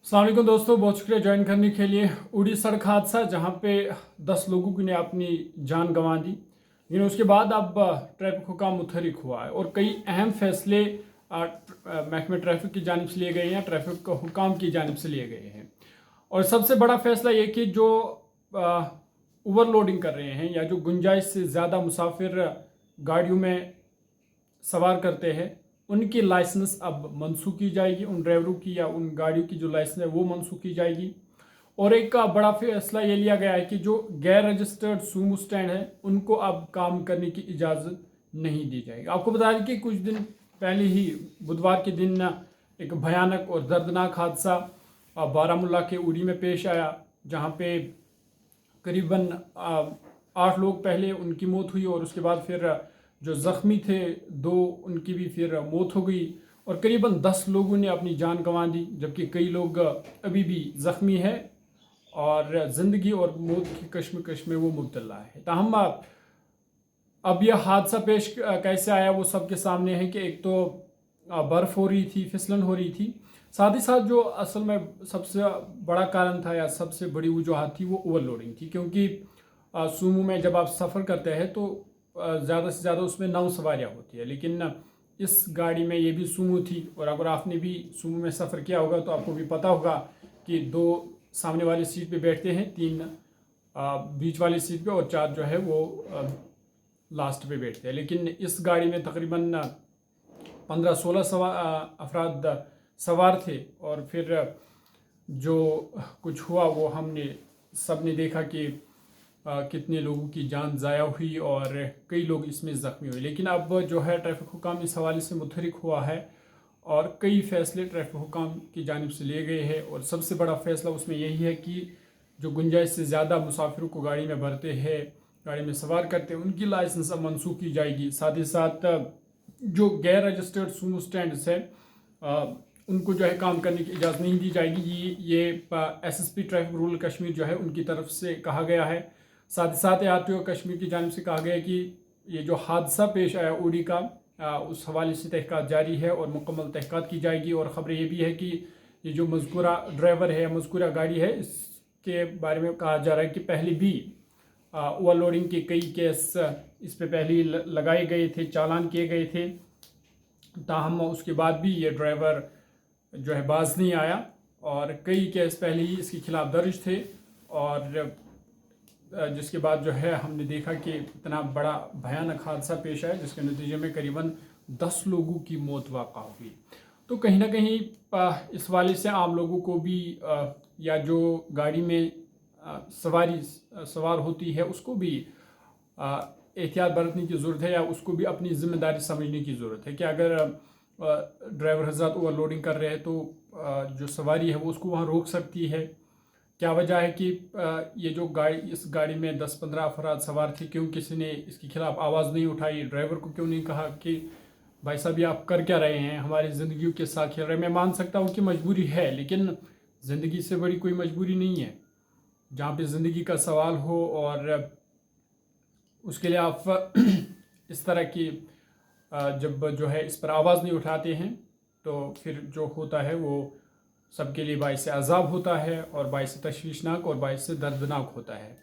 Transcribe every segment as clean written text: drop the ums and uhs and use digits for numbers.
अस्सलाम वालेकुम दोस्तों, बहुत शुक्रिया ज्वाइन करने के लिए। उड़ी सड़क हादसा जहां पे 10 लोगों ने अपनी जान गंवा दी, लेकिन उसके बाद अब ट्रैफिक हुकाम मुतहरिक हुआ है और कई अहम फैसले महकमे ट्रैफिक की जानिब से लिए गए हैं, ट्रैफिक हुकाम की जानिब से लिए गए हैं। और सबसे बड़ा फैसला ये कि जो ओवरलोडिंग कर रहे हैं या जो गुंजाइश से ज़्यादा मुसाफिर गाड़ियों में सवार करते हैं, उनकी लाइसेंस अब मनसूख की जाएगी। उन ड्राइवरों की या उन गाड़ियों की जो लाइसेंस है वो मनसूख की जाएगी। और एक का बड़ा फैसला ये लिया गया है कि जो गैर रजिस्टर्ड सूमो स्टैंड है उनको अब काम करने की इजाज़त नहीं दी जाएगी। आपको बता दें कि कुछ दिन पहले ही बुधवार के दिन एक भयानक और दर्दनाक हादसा बारामूला के उड़ी में पेश आया, जहाँ पे करीबन 8 लोग पहले उनकी मौत हुई और उसके बाद फिर जो ज़ख्मी थे 2 उनकी भी फिर मौत हो गई और करीबन 10 लोगों ने अपनी जान गंवा दी, जबकि कई लोग अभी भी ज़ख्मी है और ज़िंदगी और मौत की कश्मकश में वो मुब्तला है। ताहम अब यह हादसा पेश कैसे आया वो सबके सामने है कि एक तो बर्फ़ हो रही थी, फिसलन हो रही थी, साथ ही साथ जो असल में सबसे बड़ा कारण था या सबसे बड़ी वजूहत थी वो ओवरलोडिंग थी। क्योंकि सूमो में जब आप सफ़र करते हैं तो ज़्यादा से ज़्यादा उसमें 9 सवारियाँ होती है, लेकिन इस गाड़ी में ये भी सूमो थी। और अगर आपने भी सूमो में सफ़र किया होगा तो आपको भी पता होगा कि 2 सामने वाली सीट पे बैठते हैं, 3 बीच वाली सीट पे और 4 जो है वो लास्ट पे बैठते हैं। लेकिन इस गाड़ी में तकरीबन 15-16 अफराद सवार थे और फिर जो कुछ हुआ वो हमने सब ने देखा कि कितने लोगों की जान ज़ाया हुई और कई लोग इसमें ज़ख्मी हुए। लेकिन अब जो है ट्रैफिक हुकाम इस हवाले से मुतहरिक हुआ है और कई फ़ैसले ट्रैफिक हुकाम की जानिब से लिए गए हैं। और सबसे बड़ा फ़ैसला उसमें यही है कि जो गुंजाइश से ज़्यादा मुसाफिरों को गाड़ी में भरते हैं, गाड़ी में सवार करते हैं, उनकी लाइसेंस अब मनसूख की जाएगी। साथ ही साथ जो गैर रजिस्टर्ड सूमो स्टैंड्स है उनको जो है काम करने की इजाज़त नहीं दी जाएगी। ये SSP ट्रैफिक रूरल कश्मीर जो है उनकी तरफ से कहा गया है। साथ ही साथ RTO कश्मीर की जानिब से कहा गया है कि ये जो हादसा पेश आया उड़ी का, उस हवाले से तहक़ीक़ात जारी है और मुकम्मल तहक़ीक़ात की जाएगी। और ख़बर ये भी है कि ये जो मज़कूरा ड्राइवर है या मज़कूरा गाड़ी है, इसके बारे में कहा जा रहा है कि पहले भी ओवरलोडिंग के कई केस इस पे पहले लगाए गए थे, चालान किए गए थे, ताहम उसके बाद भी ये ड्राइवर जो है बाज नहीं आया और कई केस पहले ही इसके खिलाफ दर्ज थे। और जिसके बाद जो है हमने देखा कि इतना बड़ा भयानक हादसा पेश आया जिसके नतीजे में करीबन 10 लोगों की मौत वाक़ा हुई। तो कहीं ना कहीं इस वाले से आम लोगों को भी या जो गाड़ी में सवार होती है उसको भी एहतियात बरतने की ज़रूरत है या उसको भी अपनी ज़िम्मेदारी समझने की ज़रूरत है कि अगर ड्राइवर हज़रात ओवरलोडिंग कर रहे हैं तो जो सवारी है वो उसको वहाँ रोक सकती है। क्या वजह है कि ये जो इस गाड़ी में 10-15 अफराद सवार थे, क्यों किसी ने इसके खिलाफ आवाज़ नहीं उठाई? ड्राइवर को क्यों नहीं कहा कि भाई साहब ये आप कर क्या रहे हैं, हमारी ज़िंदगी के साथ खेल रहे हैं? मैं मान सकता हूँ कि मजबूरी है, लेकिन ज़िंदगी से बड़ी कोई मजबूरी नहीं है। जहाँ पे ज़िंदगी का सवाल हो और उसके लिए आप इस तरह की जब जो है इस पर आवाज़ नहीं उठाते हैं तो फिर जो होता है वो सबके लिए बाइस अज़ाब होता है और बाइस तशवीशनाक और बाइस दर्दनाक होता है।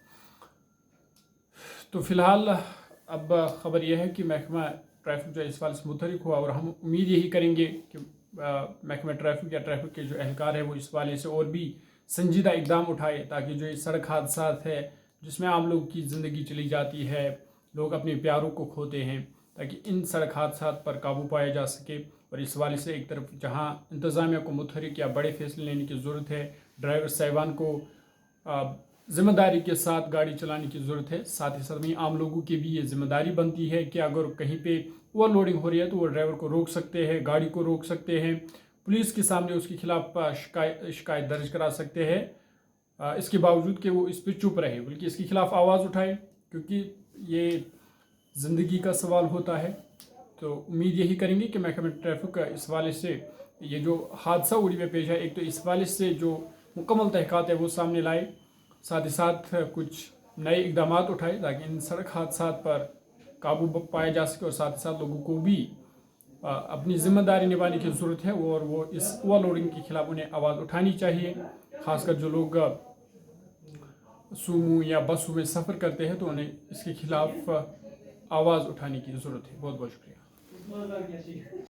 तो फ़िलहाल अब ख़बर यह है कि महकमा ट्रैफिक जो इस वाले से मुतहरिक हुआ और हम उम्मीद यही करेंगे कि महकमा ट्रैफिक या ट्रैफिक के जो एहलकार है वो इस वाले से और भी संजीदा इकदाम उठाए, ताकि जो ये सड़क हादसा है जिसमें आम लोगों की ज़िंदगी चली जाती है, लोग अपने प्यारों को खोते हैं, ताकि इन सड़क हादसा पर काबू पाया जा सके। और इस वाले से एक तरफ जहां इंतज़ामिया को मुतहरिक या बड़े फैसले लेने की ज़रूरत है, ड्राइवर साहिबान को ज़िम्मेदारी के साथ गाड़ी चलाने की ज़रूरत है, साथ ही साथ में आम लोगों की भी ये ज़िम्मेदारी बनती है कि अगर कहीं पे ओवरलोडिंग हो रही है तो वो ड्राइवर को रोक सकते हैं, गाड़ी को रोक सकते हैं, पुलिस के सामने उसके खिलाफ शिकायत दर्ज करा सकते हैं। इसके बावजूद कि वो इस पर चुप रहे, बल्कि इसके खिलाफ आवाज़ उठाए, क्योंकि ये ज़िंदगी का सवाल होता है। तो उम्मीद यही करेंगे कि महकमा ट्रैफिक इस वाले से ये जो हादसा उड़ी में पेश है, एक तो इस वाले से जो मुकम्मल तहक़ीक़ात है वो सामने लाए, साथ ही साथ कुछ नए इक़दाम उठाए ताकि इन सड़क हादसा पर काबू पाया जा सके और साथ ही साथ लोगों को भी اپنی ذمہ داری نبھانے کی ضرورت ہے اور وہ اس اوور لوڈنگ کے خلاف انہیں آواز اٹھانی چاہیے. خاص کر جو لوگ سومو یا بسوں میں سفر کرتے ہیں تو انہیں اس کے خلاف آواز اٹھانے کی ضرورت ہے. بہت بہت شکریہ.